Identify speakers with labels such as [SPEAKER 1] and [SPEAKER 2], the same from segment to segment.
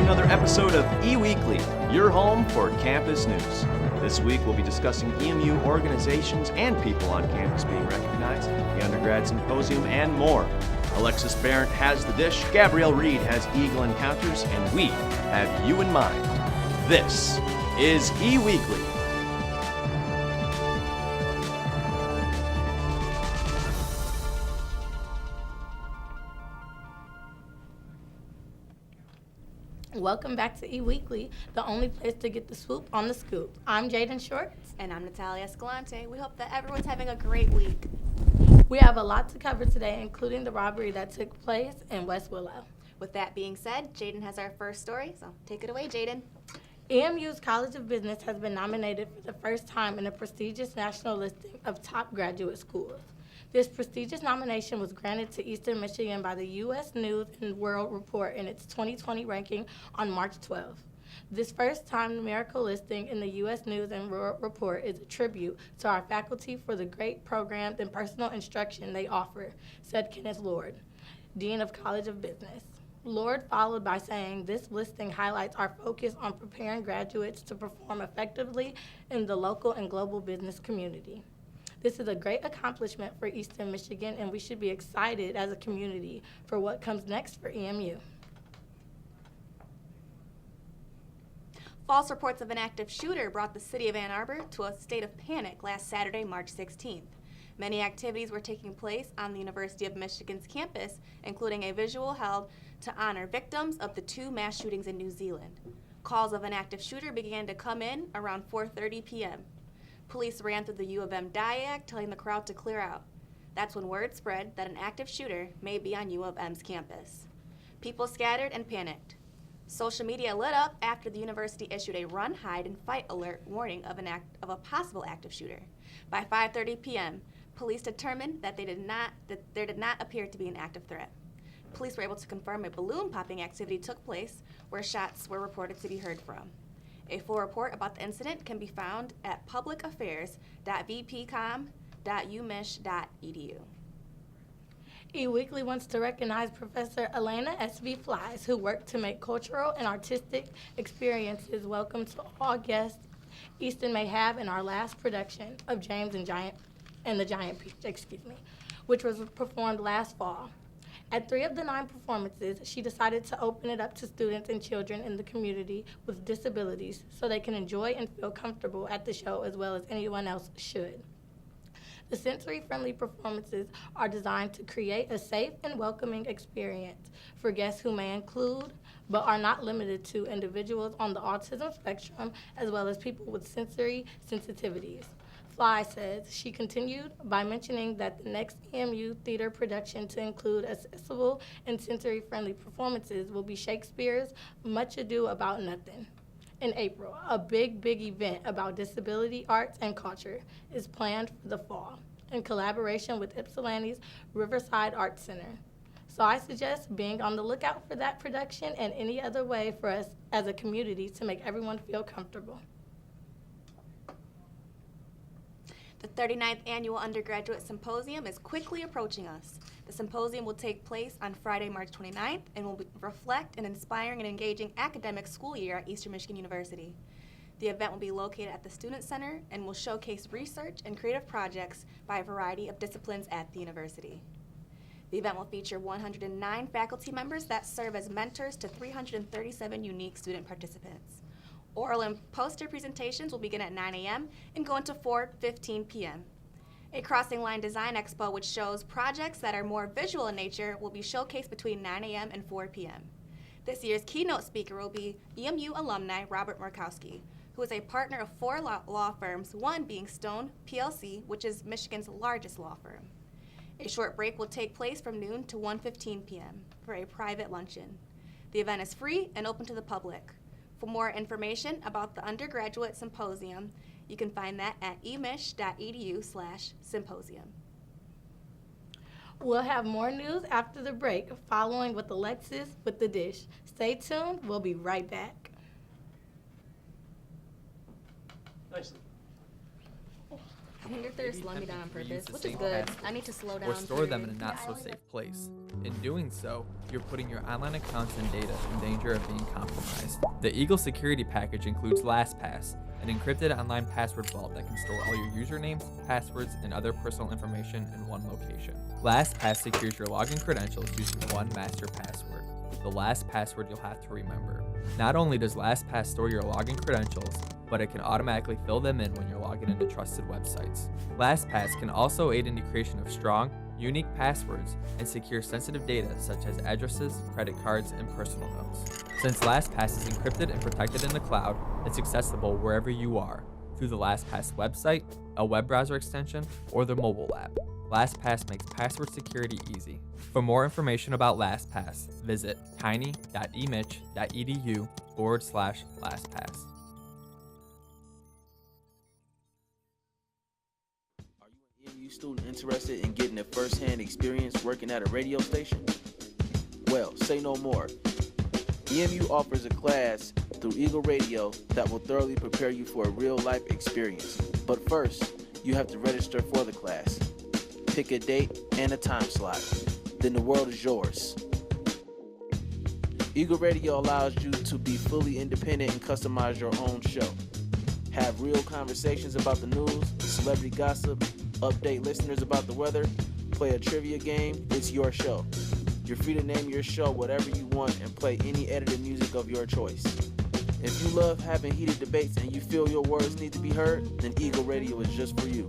[SPEAKER 1] another episode of E-Weekly, your home for campus news. This week we'll be discussing EMU organizations and people on campus being recognized, the Undergrad Symposium, and more. Alexis Barrett has the dish, Gabrielle Reed has Eagle Encounters, and we have you in mind. This is E-Weekly.
[SPEAKER 2] Welcome back to E-Weekly, the only place to get the swoop on the scoop. I'm Jaden Shorts.
[SPEAKER 3] And I'm Natalia Escalante. We hope that everyone's having a great week.
[SPEAKER 2] We have a lot to cover today, including the robbery that took place in West Willow.
[SPEAKER 3] With that being said, Jaden has our first story, so take it away, Jaden.
[SPEAKER 2] EMU's College of Business has been nominated for the first time in a prestigious national listing of top graduate schools. This prestigious nomination was granted to Eastern Michigan by the U.S. News and World Report in its 2020 ranking on March 12th. This first-time numerical listing in the U.S. News and World Report is a tribute to our faculty for the great programs and personal instruction they offer, said Kenneth Lord, Dean of College of Business. Lord followed by saying, "This listing highlights our focus on preparing graduates to perform effectively in the local and global business community. This is a great accomplishment for Eastern Michigan, and we should be excited as a community for what comes next for EMU."
[SPEAKER 3] False reports of an active shooter brought the city of Ann Arbor to a state of panic last Saturday, March 16th. Many activities were taking place on the University of Michigan's campus, including a visual held to honor victims of the two mass shootings in New Zealand. Calls of an active shooter began to come in around 4:30 p.m. Police ran through the U of M diag, telling the crowd to clear out. That's when word spread that an active shooter may be on U of M's campus. People scattered and panicked. Social media lit up after the university issued a run, hide, and fight alert warning of a possible active shooter. By 5:30 p.m., police determined that there did not appear to be an active threat. Police were able to confirm a balloon popping activity took place where shots were reported to be heard from. A full report about the incident can be found at publicaffairs.vpcom.umich.edu.
[SPEAKER 2] E-Weekly wants to recognize Professor Elena S.V. Flies, who worked to make cultural and artistic experiences welcome to all guests Easton may have in our last production of James and the Giant Peach, which was performed last fall. At 3 of the 9 performances, she decided to open it up to students and children in the community with disabilities so they can enjoy and feel comfortable at the show as well as anyone else should. The sensory-friendly performances are designed to create a safe and welcoming experience for guests who may include, but are not limited to, individuals on the autism spectrum as well as people with sensory sensitivities. Fly says. She continued by mentioning that the next EMU theater production to include accessible and sensory-friendly performances will be Shakespeare's Much Ado About Nothing. In April, a big event about disability arts and culture is planned for the fall in collaboration with Ypsilanti's Riverside Arts Center. So I suggest being on the lookout for that production and any other way for us as a community to make everyone feel comfortable.
[SPEAKER 3] The 39th Annual Undergraduate Symposium is quickly approaching us. The symposium will take place on Friday, March 29th, and will reflect an inspiring and engaging academic school year at Eastern Michigan University. The event will be located at the Student Center and will showcase research and creative projects by a variety of disciplines at the university. The event will feature 109 faculty members that serve as mentors to 337 unique student participants. Oral and poster presentations will begin at 9 a.m. and go into 4:15 p.m. A crossing line design expo, which shows projects that are more visual in nature, will be showcased between 9 a.m. and 4 p.m. This year's keynote speaker will be EMU alumni Robert Murkowski, who is a partner of 4 law firms, one being Stone PLC, which is Michigan's largest law firm. A short break will take place from noon to 1:15 p.m. for a private luncheon. The event is free and open to the public. For more information about the Undergraduate Symposium, you can find that at emich.edu/symposium.
[SPEAKER 2] We'll have more news after the break, following with Alexis with the dish. Stay tuned. We'll be right back.
[SPEAKER 1] Nicely.
[SPEAKER 3] I wonder if they're slowing me down on
[SPEAKER 4] Maybe
[SPEAKER 3] purpose,
[SPEAKER 4] reuse the
[SPEAKER 3] which is
[SPEAKER 4] same
[SPEAKER 3] good.
[SPEAKER 4] password,
[SPEAKER 3] I need to slow down.
[SPEAKER 4] or store them in a not-so-safe place. In doing so, you're putting your online accounts and data in danger of being compromised. The Eagle security package includes LastPass, an encrypted online password vault that can store all your usernames, passwords, and other personal information in one location. LastPass secures your login credentials using one master password, the last password you'll have to remember. Not only does LastPass store your login credentials, but it can automatically fill them in when you're logging into trusted websites. LastPass can also aid in the creation of strong, unique passwords and secure sensitive data such as addresses, credit cards, and personal notes. Since LastPass is encrypted and protected in the cloud, it's accessible wherever you are, through the LastPass website, a web browser extension, or the mobile app. LastPass makes password security easy. For more information about LastPass, visit tiny.emich.edu/LastPass.
[SPEAKER 5] Are you an EMU student interested in getting a first-hand experience working at a radio station? Well, say no more. EMU offers a class through Eagle Radio that will thoroughly prepare you for a real-life experience. But first, you have to register for the class. Pick a date and a time slot. Then the world is yours. Eagle Radio allows you to be fully independent and customize your own show. Have real conversations about the news, celebrity gossip, update listeners about the weather, play a trivia game. It's your show. You're free to name your show whatever you want and play any edited music of your choice. If you love having heated debates and you feel your words need to be heard, then Eagle Radio is just for you.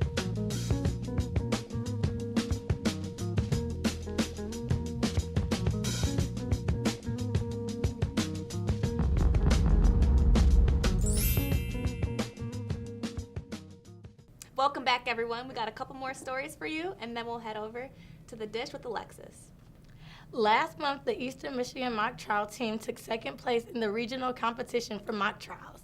[SPEAKER 3] Welcome back, everyone. We got a couple more stories for you, and then we'll head over to the dish with Alexis.
[SPEAKER 2] Last month, the Eastern Michigan mock trial team took second place in the regional competition for mock trials.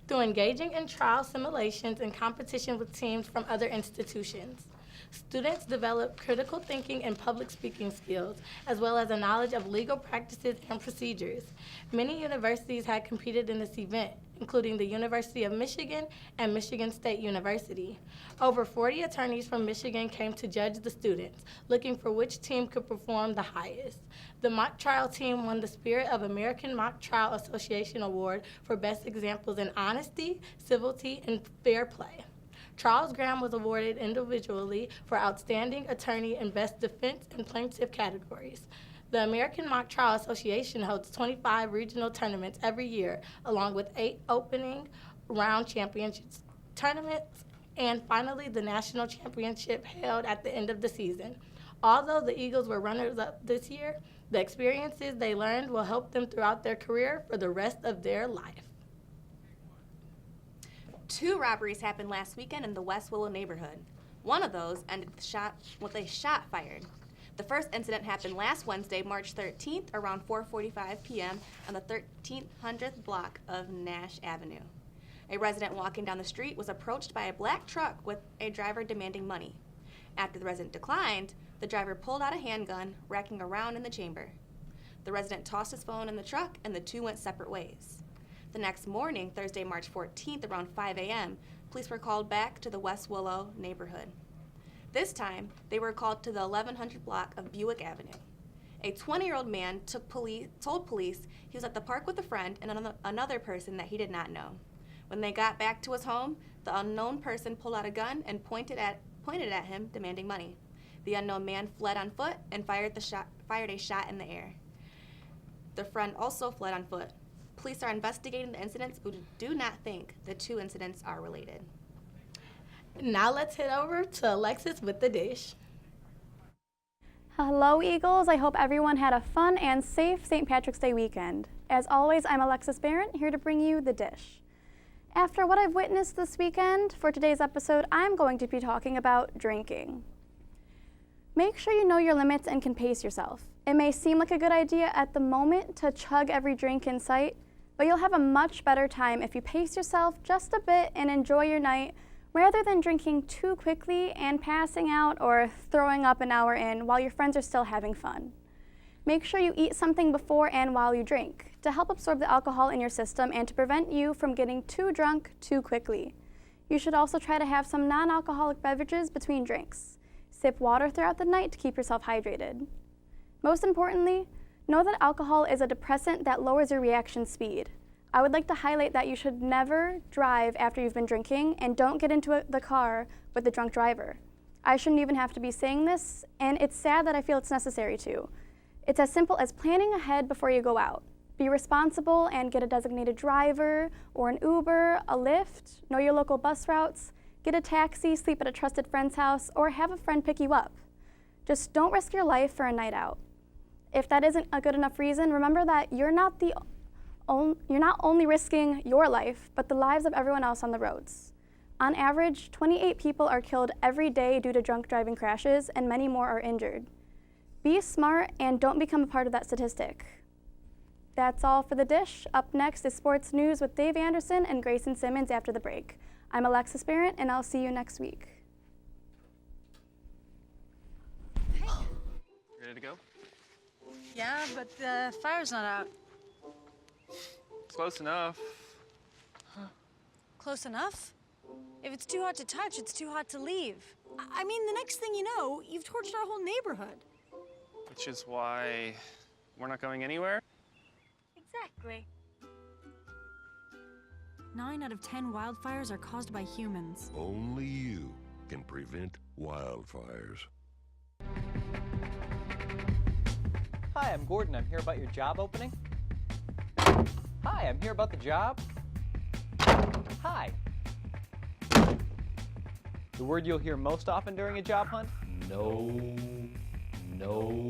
[SPEAKER 2] Through engaging in trial simulations and competition with teams from other institutions, students developed critical thinking and public speaking skills, as well as a knowledge of legal practices and procedures. Many universities had competed in this event, including the University of Michigan and Michigan State University. Over 40 attorneys from Michigan came to judge the students, looking for which team could perform the highest. The mock trial team won the Spirit of American Mock Trial Association Award for Best Examples in Honesty, Civility, and Fair Play. Charles Graham was awarded individually for Outstanding Attorney in Best Defense and Plaintiff categories. The American Mock Trial Association hosts 25 regional tournaments every year, along with 8 opening round championship tournaments, and finally the national championship held at the end of the season. Although the Eagles were runners-up this year, the experiences they learned will help them throughout their career for the rest of their life.
[SPEAKER 3] 2 robberies happened last weekend in the West Willow neighborhood. One of those ended with a shot fired. The first incident happened last Wednesday, March 13th, around 4:45 p.m. on the 1300th block of Nash Avenue. A resident walking down the street was approached by a black truck with a driver demanding money. After the resident declined, the driver pulled out a handgun, racking around in the chamber. The resident tossed his phone in the truck, and the two went separate ways. The next morning, Thursday, March 14th, around 5 a.m., police were called back to the West Willow neighborhood. This time, they were called to the 1100 block of Buick Avenue. A 20-year-old man told police he was at the park with a friend and another person that he did not know. When they got back to his home, the unknown person pulled out a gun and pointed at him, demanding money. The unknown man fled on foot and fired a shot in the air. The friend also fled on foot. Police are investigating the incidents, but do not think the 2 incidents are related.
[SPEAKER 2] Now let's head over to Alexis with the dish.
[SPEAKER 6] Hello, Eagles. I hope everyone had a fun and safe St. Patrick's Day weekend. As always, I'm Alexis Barron, here to bring you the dish. After what I've witnessed this weekend, for today's episode, I'm going to be talking about drinking. Make sure you know your limits and can pace yourself. It may seem like a good idea at the moment to chug every drink in sight, but you'll have a much better time if you pace yourself just a bit and enjoy your night rather than drinking too quickly and passing out or throwing up an hour in while your friends are still having fun. Make sure you eat something before and while you drink to help absorb the alcohol in your system and to prevent you from getting too drunk too quickly. You should also try to have some non-alcoholic beverages between drinks. Sip water throughout the night to keep yourself hydrated. Most importantly, know that alcohol is a depressant that lowers your reaction speed. I would like to highlight that you should never drive after you've been drinking, and don't get into the car with a drunk driver. I shouldn't even have to be saying this, and it's sad that I feel it's necessary to. It's as simple as planning ahead before you go out. Be responsible and get a designated driver or an Uber, a Lyft, know your local bus routes, get a taxi, sleep at a trusted friend's house, or have a friend pick you up. Just don't risk your life for a night out. If that isn't a good enough reason, remember that you're not only risking your life, but the lives of everyone else on the roads. On average, 28 people are killed every day due to drunk driving crashes, and many more are injured. Be smart and don't become a part of that statistic. That's all for The Dish. Up next is sports news with Dave Anderson and Grayson Simmons after the break. I'm Alexis Barrett, and I'll see you next week.
[SPEAKER 7] Ready to go?
[SPEAKER 8] Yeah, but the fire's not out.
[SPEAKER 7] Close enough.
[SPEAKER 8] Close enough? If it's too hot to touch, it's too hot to leave. I mean, the next thing you know, you've torched our whole neighborhood.
[SPEAKER 7] Which is why we're not going anywhere.
[SPEAKER 8] Exactly. 9 out of 10 wildfires are caused by humans.
[SPEAKER 9] Only you can prevent wildfires.
[SPEAKER 10] Hi, I'm Gordon. I'm here about your job opening. Hi, I'm here about the job. Hi. The word you'll hear most often during a job hunt? No. No.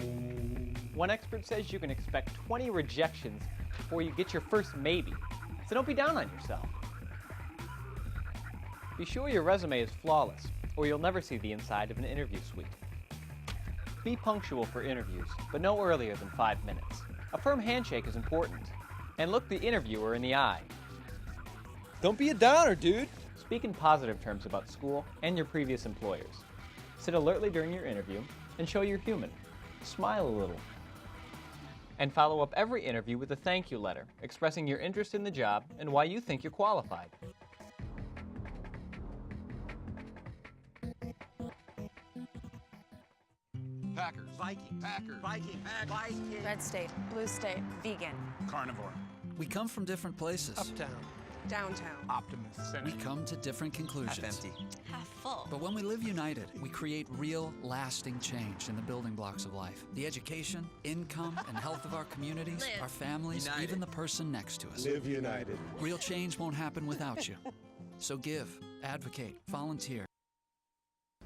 [SPEAKER 10] One expert says you can expect 20 rejections before you get your first maybe. So don't be down on yourself. Be sure your resume is flawless, or you'll never see the inside of an interview suite. Be punctual for interviews, but no earlier than 5 minutes. A firm handshake is important. And look the interviewer in the eye.
[SPEAKER 11] Don't be a downer, dude.
[SPEAKER 10] Speak in positive terms about school and your previous employers. Sit alertly during your interview and show you're human. Smile a little. And follow up every interview with a thank you letter, expressing your interest in the job and why you think you're qualified.
[SPEAKER 12] Packers. Viking. Packers. Viking. Viking.
[SPEAKER 8] Red state, blue state, vegan.
[SPEAKER 12] Carnivore.
[SPEAKER 13] We come from different places.
[SPEAKER 11] Uptown.
[SPEAKER 8] Downtown.
[SPEAKER 12] Optimist.
[SPEAKER 13] We come to different conclusions.
[SPEAKER 12] Half empty.
[SPEAKER 8] Half full.
[SPEAKER 13] But when we live united, we create real, lasting change in the building blocks of life. The education, income, and health of our communities, our families,
[SPEAKER 12] United.
[SPEAKER 13] even the person next to us.
[SPEAKER 9] Live united.
[SPEAKER 13] Real change won't happen without you. So give, advocate, volunteer.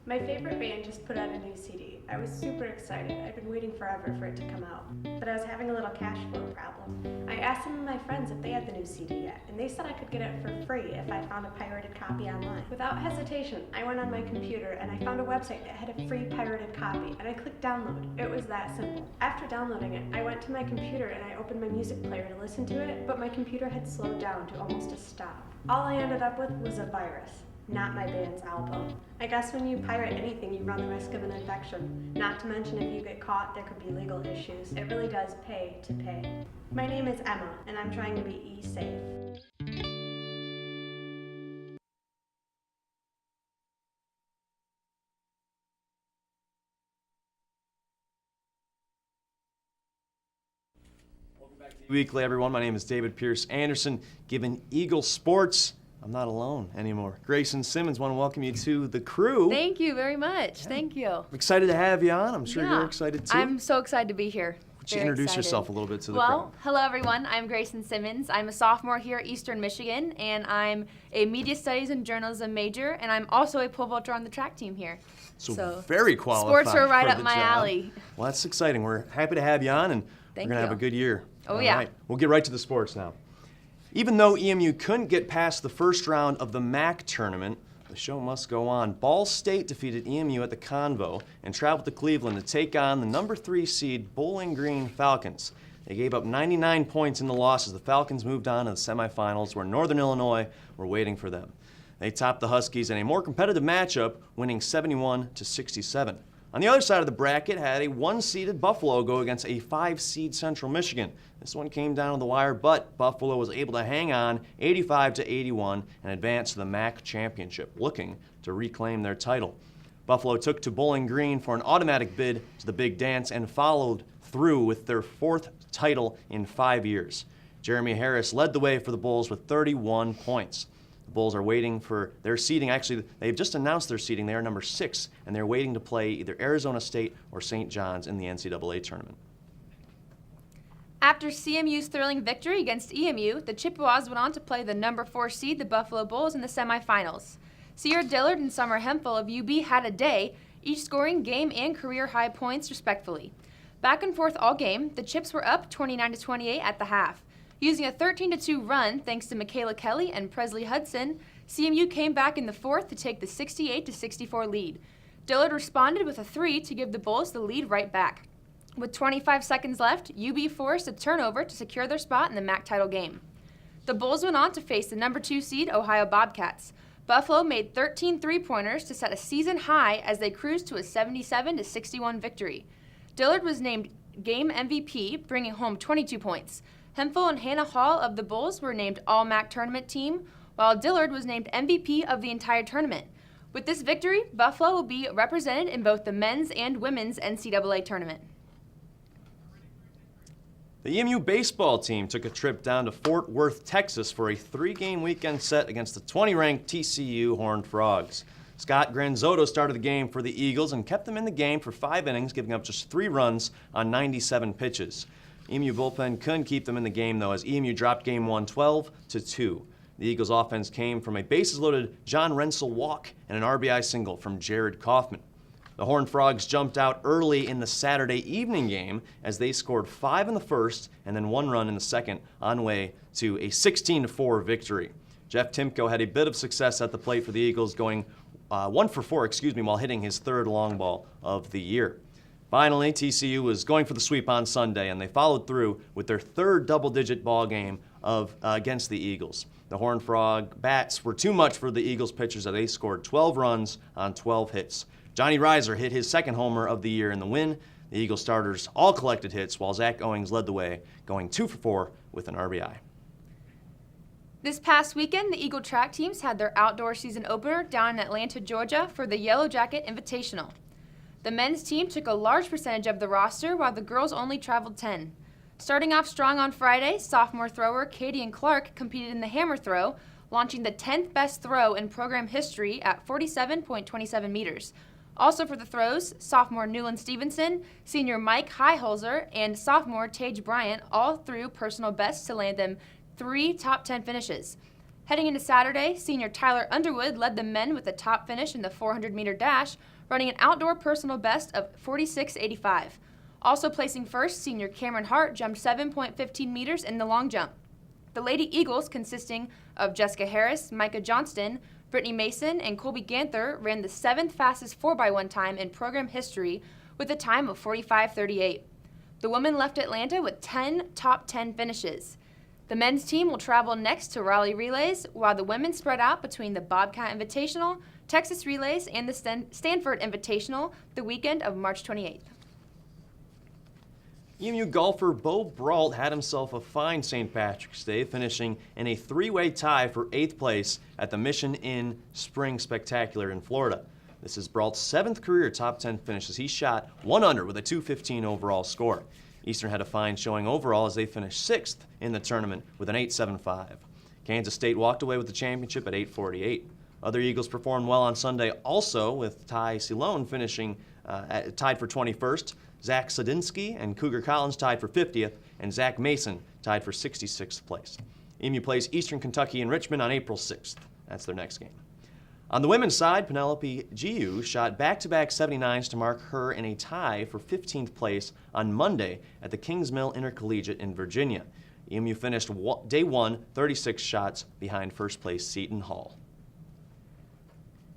[SPEAKER 14] My favorite band just put out a new CD. I was super excited. I'd been waiting forever for it to come out. But I was having a little cash flow problem. I asked some of my friends if they had the new CD yet, and they said I could get it for free if I found a pirated copy online. Without hesitation, I went on my computer and I found a website that had a free pirated copy, and I clicked download. It was that simple. After downloading it, I went to my computer and I opened my music player to listen to it, but my computer had slowed down to almost a stop. All I ended up with was a virus. Not my band's album. I guess when you pirate anything, you run the risk of an infection. Not to mention if you get caught, there could be legal issues. It really does pay to pay. My name is Emma, and I'm trying to be e-safe.
[SPEAKER 1] Welcome back to Weekly, everyone. My name is David Pierce Anderson, giving Eagle Sports. I'm not alone anymore. Grayson Simmons, want to welcome you to the crew.
[SPEAKER 15] Thank you very much. Yeah. Thank you.
[SPEAKER 1] I'm excited to have you on. I'm sure you're excited too.
[SPEAKER 15] I'm so excited to be here.
[SPEAKER 1] Would you introduce yourself a little bit to the crowd?
[SPEAKER 15] Well, hello everyone. I'm Grayson Simmons. I'm a sophomore here at Eastern Michigan, and I'm a media studies and journalism major, and I'm also a pole vaulter on the track team here.
[SPEAKER 1] So very qualified.
[SPEAKER 15] Sports are right
[SPEAKER 1] for
[SPEAKER 15] up
[SPEAKER 1] the
[SPEAKER 15] my
[SPEAKER 1] job.
[SPEAKER 15] alley.
[SPEAKER 1] Well, that's exciting. We're happy to have you on, and we're going to have a good year.
[SPEAKER 15] Oh,
[SPEAKER 1] All
[SPEAKER 15] yeah.
[SPEAKER 1] right. We'll get right to the sports now. Even though EMU couldn't get past the first round of the MAC tournament, the show must go on. Ball State defeated EMU at the Convo and traveled to Cleveland to take on the number 3 seed Bowling Green Falcons. They gave up 99 points in the loss as the Falcons moved on to the semifinals where Northern Illinois were waiting for them. They topped the Huskies in a more competitive matchup, winning 71-67. On the other side of the bracket had a 1-seeded Buffalo go against a 5-seed Central Michigan. This one came down to the wire, but Buffalo was able to hang on 85-81 and advance to the MAC championship, looking to reclaim their title. Buffalo took to Bowling Green for an automatic bid to the Big Dance and followed through with their 4th title in 5 years. Jeremy Harris led the way for the Bulls with 31 points. The Bulls are waiting for their seeding. Actually, they've just announced their seeding. They are number 6, and they're waiting to play either Arizona State or St. John's in the NCAA tournament.
[SPEAKER 15] After CMU's thrilling victory against EMU, the Chippewas went on to play the number 4 seed, the Buffalo Bulls, in the semifinals. Sierra Dillard and Summer Hempel of UB had a day, each scoring game and career-high points respectively. Back and forth all game, the Chips were up 29-28 at the half. Using a 13-2 run thanks to Michaela Kelly and Presley Hudson, CMU came back in the 4th to take the 68-64 lead. Dillard responded with a 3 to give the Bulls the lead right back. With 25 seconds left, UB forced a turnover to secure their spot in the MAC title game. The Bulls went on to face the number 2 seed Ohio Bobcats. Buffalo made 13 three-pointers to set a season high as they cruised to a 77-61 victory. Dillard was named game MVP, bringing home 22 points. Hempel and Hannah Hall of the Bulls were named All-MAC tournament team, while Dillard was named MVP of the entire tournament. With this victory, Buffalo will be represented in both the men's and women's NCAA tournament.
[SPEAKER 1] The EMU baseball team took a trip down to Fort Worth, Texas for a 3-game weekend set against the 20-ranked TCU Horned Frogs. Scott Granzotto started the game for the Eagles and kept them in the game for 5 innings, giving up just 3 runs on 97 pitches. EMU bullpen couldn't keep them in the game, though, as EMU dropped Game 1 12-2. The Eagles' offense came from a bases-loaded John Rensel walk and an RBI single from Jared Kaufman. The Horned Frogs jumped out early in the Saturday evening game as they scored 5 in the first and then 1 run in the second, on way to a 16-4 victory. Jeff Timko had a bit of success at the plate for the Eagles, going 1 for 4, while hitting his 3rd long ball of the year. Finally, TCU was going for the sweep on Sunday, and they followed through with their 3rd double-digit ball game against the Eagles. The Horned Frog bats were too much for the Eagles pitchers as they scored 12 runs on 12 hits. Johnny Reiser hit his 2nd homer of the year in the win. The Eagles starters all collected hits, while Zach Owings led the way, going 2 for 4 with an RBI.
[SPEAKER 15] This past weekend, the Eagle track teams had their outdoor season opener down in Atlanta, Georgia for the Yellow Jacket Invitational. The men's team took a large percentage of the roster, while the girls only traveled 10. Starting off strong on Friday, sophomore thrower Katie Clark competed in the hammer throw, launching the 10th best throw in program history at 47.27 meters. Also for the throws, sophomore Newland Stevenson, senior Mike Highholzer, and sophomore Tage Bryant all threw personal bests to land them 3 top 10 finishes. Heading into Saturday, senior Tyler Underwood led the men with a top finish in the 400-meter dash, running an outdoor personal best of 46.85. Also placing first, senior Cameron Hart jumped 7.15 meters in the long jump. The Lady Eagles, consisting of Jessica Harris, Micah Johnston, Brittany Mason, and Colby Ganther, ran the 7th fastest 4x1 time in program history with a time of 45.38. The women left Atlanta with 10 top 10 finishes. The men's team will travel next to Raleigh Relays, while the women spread out between the Bobcat Invitational, Texas Relays, and the Stanford Invitational the weekend of March 28th.
[SPEAKER 1] EMU golfer Bo Brault had himself a fine St. Patrick's Day, finishing in a 3-way tie for 8th place at the Mission Inn Spring Spectacular in Florida. This is Brault's 7th career top 10 finish as he shot 1 under with a 215 overall score. Eastern had a fine showing overall as they finished 6th in the tournament with an 8.75. Kansas State walked away with the championship at 8.48. Other Eagles performed well on Sunday also, with Ty Silone finishing tied for 21st. Zach Sadinsky and Cougar Collins tied for 50th, and Zach Mason tied for 66th place. EMU plays Eastern Kentucky in Richmond on April 6th. That's their next game. On the women's side, Penelope Giu shot back-to-back 79s to mark her in a tie for 15th place on Monday at the Kings Mill Intercollegiate in Virginia. EMU finished day 1, 36 shots behind first place Seton Hall.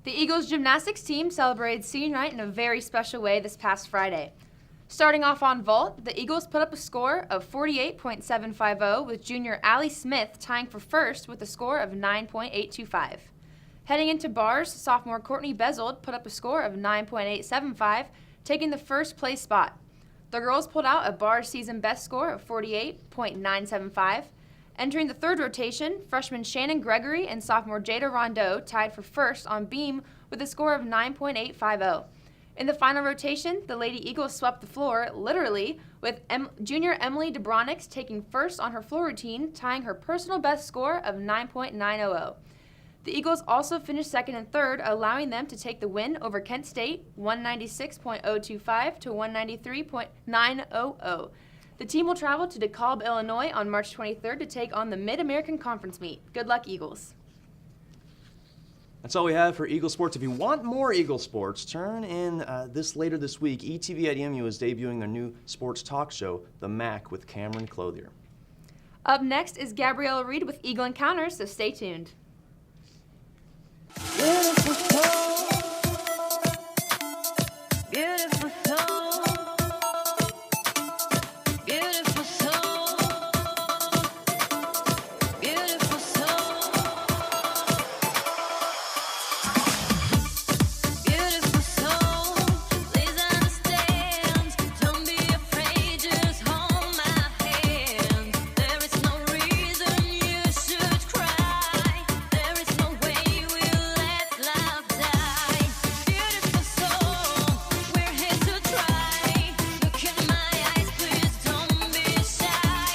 [SPEAKER 15] The Eagles gymnastics team celebrated senior night in a very special way this past Friday. Starting off on vault, the Eagles put up a score of 48.750 with junior Allie Smith tying for first with a score of 9.825. Heading into bars, sophomore Courtney Bezold put up a score of 9.875, taking the first place spot. The girls pulled out a bar season best score of 48.975. Entering the third rotation, freshman Shannon Gregory and sophomore Jada Rondeau tied for first on beam with a score of 9.850. In the final rotation, the Lady Eagles swept the floor, literally, with junior Emily Debronix taking first on her floor routine, tying her personal best score of 9.900. The Eagles also finished second and third, allowing them to take the win over Kent State, 196.025 to 193.900. The team will travel to DeKalb, Illinois on March 23rd to take on the Mid-American Conference meet. Good luck, Eagles.
[SPEAKER 1] That's all we have for Eagle Sports. If you want more Eagle Sports, turn in later this week. ETV at EMU is debuting their new sports talk show, The Mac, with Cameron Clothier.
[SPEAKER 15] Up next is Gabriella Reed with Eagle Encounters, so stay tuned.
[SPEAKER 16] Beautiful soul, beautiful soul, beautiful soul, beautiful soul, beautiful soul. Please understand, don't be afraid, just hold my hand. There is no reason you should cry. There is no way we'll let love die. Beautiful soul, we're here to try. Look in my eyes, please don't be shy.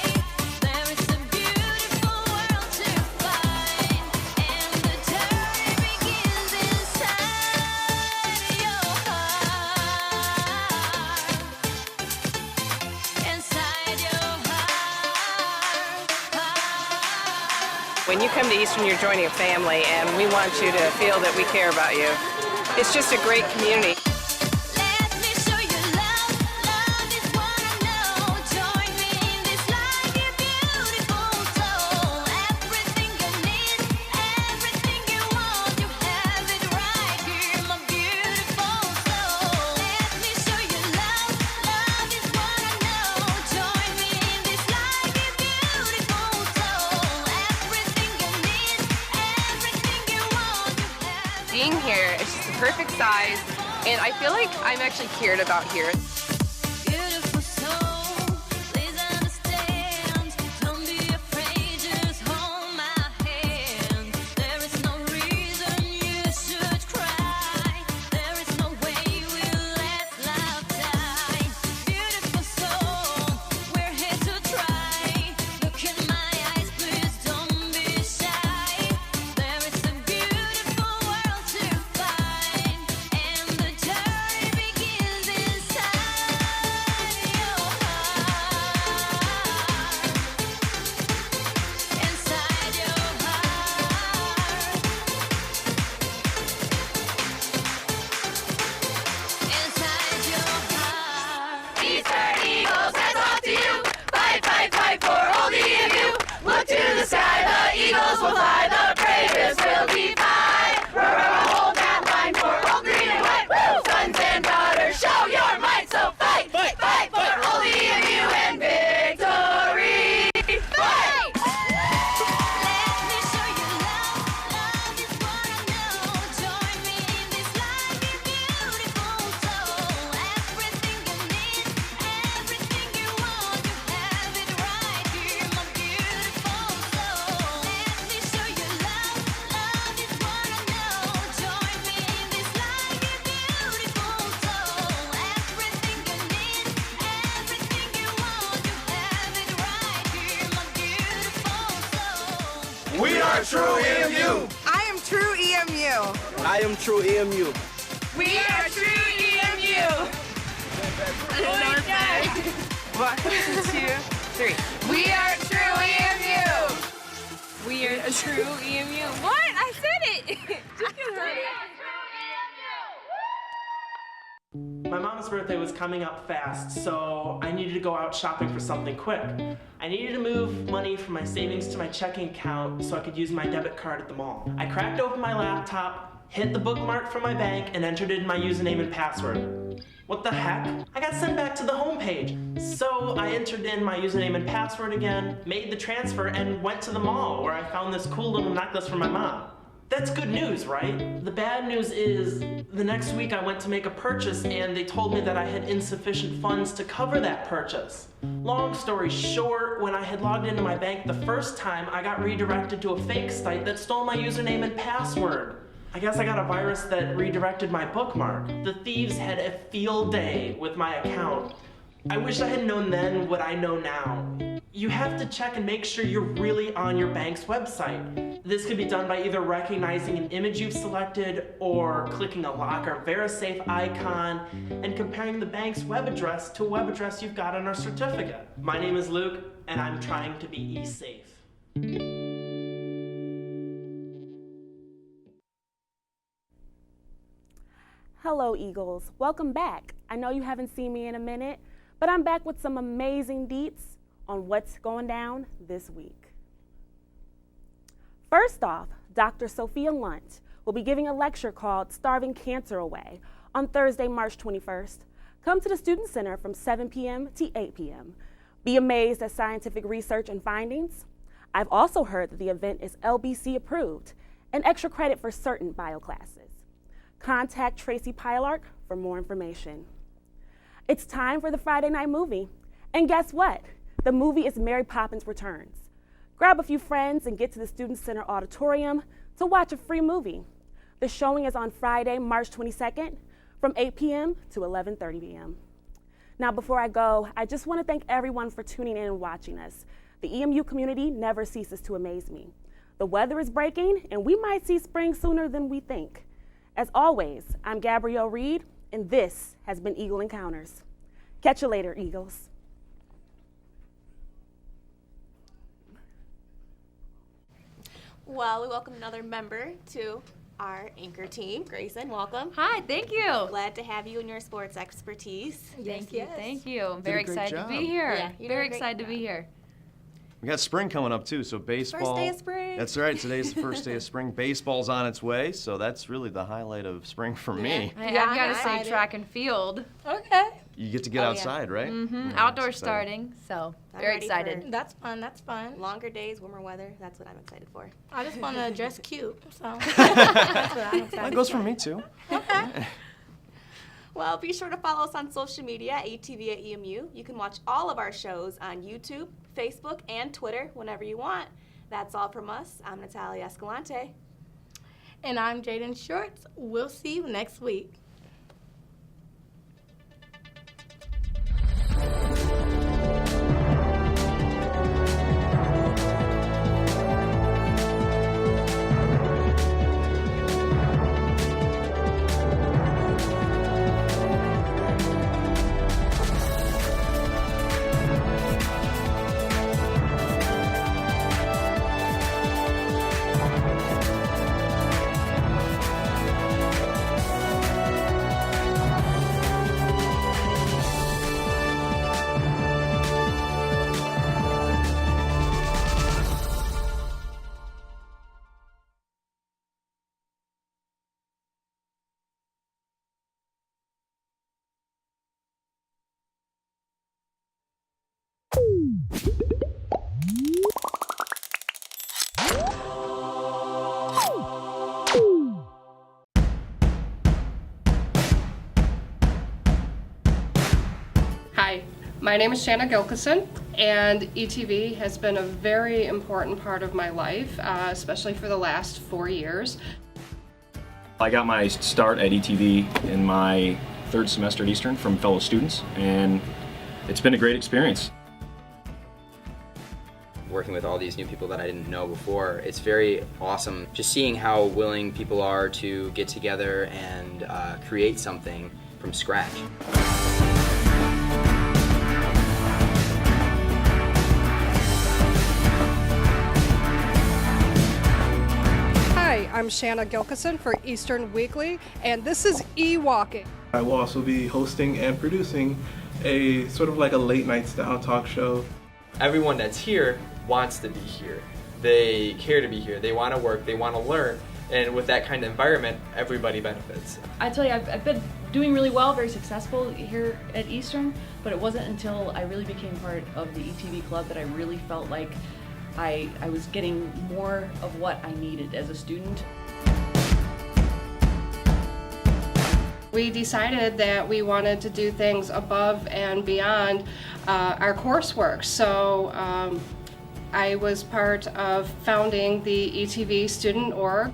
[SPEAKER 16] There is a beautiful world to find, and the journey begins inside your heart. Inside your heart.
[SPEAKER 17] When you come to Eastern, you're joining a family, and we want you to feel that we care about you. It's just a great community.
[SPEAKER 16] Let me show you love. Love is what I know. Join me in this life, you beautiful soul. Everything you need, everything you want, you have it right here, my beautiful soul. Let me show you love. Love is what I know. Join me in this life, you beautiful soul. Everything you need, everything you want, you have it.
[SPEAKER 17] Being here, it's just the perfect size, and I feel like I'm actually cared about here.
[SPEAKER 16] Beautiful soul, please understand. Don't be afraid, just hold my hand. There is no reason you should cry. There is no way we'll let love die. Beautiful soul, we're here to try. Look in my eyes, please don't be shy. There is a beautiful world to find, and the journey begins inside your heart. Inside your heart. Inside your heart.
[SPEAKER 18] Eastern Eagles, hats off to you. Fight, fight, fight for all the EMU. Look to the sky, the Eagles will fly. The bravest will defy. Hold that line for all green and white. Woo! Sons and daughters, show your might. So fight, fight, fight for all the EMU and victory. Fight!
[SPEAKER 16] Let me show you love. Love is what I know. Join me in this life, you beautiful soul. Everything you need, everything you want, you have it right here, my beautiful soul. Let me show you love. Love is what I know. Join me in this life, you beautiful soul. Everything you need, everything you want, you have it right here, my beautiful soul.
[SPEAKER 12] We are true EMU.
[SPEAKER 17] I am true EMU.
[SPEAKER 5] I am true EMU.
[SPEAKER 18] We are true EMU.
[SPEAKER 17] One, two, three.
[SPEAKER 18] We are true EMU.
[SPEAKER 17] We are true EMU.
[SPEAKER 18] What? I said it. Just
[SPEAKER 19] My mom's birthday was coming up fast, so I needed to go out shopping for something quick. I needed to move money from my savings to my checking account so I could use my debit card at the mall. I cracked open my laptop, hit the bookmark from my bank, and entered in my username and password. What the heck? I got sent back to the home page. So I entered in my username and password again, made the transfer, and went to the mall where I found this cool little necklace for my mom. That's good news, right? The bad news is the next week I went to make a purchase and they told me that I had insufficient funds to cover that purchase. Long story short, when I had logged into my bank the first time, I got redirected to a fake site that stole my username and password. I guess I got a virus that redirected my bookmark. The thieves had a field day with my account. I wish I had known then what I know now. You have to check and make sure you're really on your bank's website. This can be done by either recognizing an image you've selected or clicking a lock or VeriSafe icon and comparing the bank's web address to a web address you've got on our certificate. My name is Luke, and I'm trying to be e-safe.
[SPEAKER 20] Hello, Eagles. Welcome back. I know you haven't seen me in a minute, but I'm back with some amazing deets on what's going down this week. First off, Dr. Sophia Lunt will be giving a lecture called Starving Cancer Away on Thursday, March 21st. Come to the Student Center from 7 p.m. to 8 p.m. Be amazed at scientific research and findings. I've also heard that the event is LBC approved and extra credit for certain bio classes. Contact Tracy Pilark for more information. It's time for the Friday night movie. And guess what? The movie is Mary Poppins Returns. Grab a few friends and get to the Student Center Auditorium to watch a free movie. The showing is on Friday, March 22nd from 8 p.m. to 11:30 p.m. Now, before I go, I just want to thank everyone for tuning in and watching us. The EMU community never ceases to amaze me. The weather is breaking, and we might see spring sooner than we think. As always, I'm Gabrielle Reed, and this has been Eagle Encounters. Catch you later, Eagles.
[SPEAKER 3] Well, we welcome another member to our anchor team. Grayson, welcome.
[SPEAKER 15] Hi, thank you.
[SPEAKER 3] Glad to have you and your sports expertise.
[SPEAKER 15] Thank you. I'm
[SPEAKER 1] Did
[SPEAKER 15] very
[SPEAKER 1] a great
[SPEAKER 15] excited
[SPEAKER 1] job.
[SPEAKER 15] to be here.
[SPEAKER 3] Yeah, you did a
[SPEAKER 15] very
[SPEAKER 3] great
[SPEAKER 15] excited to be here.
[SPEAKER 1] We got spring coming up too, so baseball.
[SPEAKER 3] First day of spring.
[SPEAKER 1] That's right. Today's the first day of spring. Baseball's on its way, so that's really the highlight of spring for me.
[SPEAKER 15] I've got to say track and field.
[SPEAKER 2] Okay.
[SPEAKER 1] You get to get outside, right?
[SPEAKER 15] Mm-hmm.
[SPEAKER 1] Yeah,
[SPEAKER 15] Outdoor
[SPEAKER 1] that's exciting.
[SPEAKER 15] starting, so
[SPEAKER 3] I'm
[SPEAKER 15] very
[SPEAKER 3] ready
[SPEAKER 15] excited.
[SPEAKER 3] for
[SPEAKER 2] That's fun. That's fun.
[SPEAKER 3] Longer days, warmer weather. That's what I'm excited for.
[SPEAKER 2] I just want to dress cute, so that's what I'm excited
[SPEAKER 1] That goes for me too.
[SPEAKER 3] Well, be sure to follow us on social media at ATV at EMU. You can watch all of our shows on YouTube, Facebook, and Twitter whenever you want. That's all from us. I'm Natalia Escalante.
[SPEAKER 2] And I'm Jaden Shorts. We'll see you next week.
[SPEAKER 21] Hi, my name is Shanna Gilkison, and ETV has been a very important part of my life, especially for the last 4 years.
[SPEAKER 22] I got my start at ETV in my third semester at Eastern from fellow students, and it's been a great experience.
[SPEAKER 23] Working with all these new people that I didn't know before, it's very awesome just seeing how willing people are to get together and create something from scratch.
[SPEAKER 24] Hi, I'm Shanna Gilkison for Eastern Weekly, and this is E-Walking.
[SPEAKER 25] I will also be hosting and producing a sort of like a late night style talk show.
[SPEAKER 4] Everyone that's here wants to be here. They care to be here. They want to work. They want to learn. And with that kind of environment, everybody benefits.
[SPEAKER 26] I tell you, I've been doing really well, very successful here at Eastern, but it wasn't until I really became part of the ETV club that I really felt like I was getting more of what I needed as a student.
[SPEAKER 21] We decided that we wanted to do things above and beyond our coursework. So I was part of founding the ETV Student Org.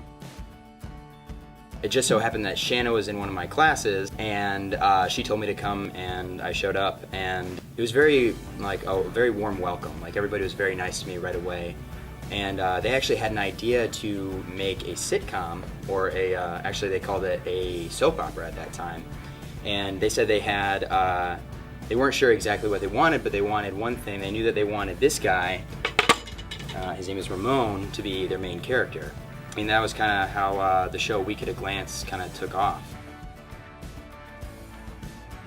[SPEAKER 23] It just so happened that Shanna was in one of my classes, and she told me to come, and I showed up, and it was very, like, a very warm welcome. Like, everybody was very nice to me right away. And they actually had an idea to make a sitcom, or actually they called it a soap opera at that time. And they said they had, they weren't sure exactly what they wanted, but they wanted one thing. They knew that they wanted this guy, his name is Ramon, to be their main character. I mean, that was kind of how the show Week at a Glance kind of took off.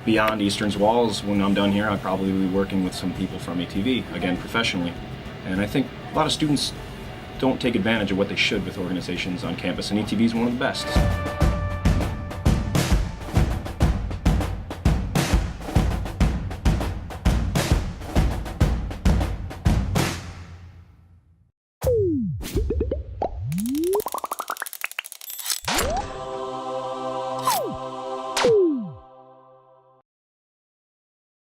[SPEAKER 22] Beyond Eastern's walls, when I'm done here, I'll probably be working with some people from ETV, again, professionally. And I think a lot of students don't take advantage of what they should with organizations on campus, and ETV is one of the best.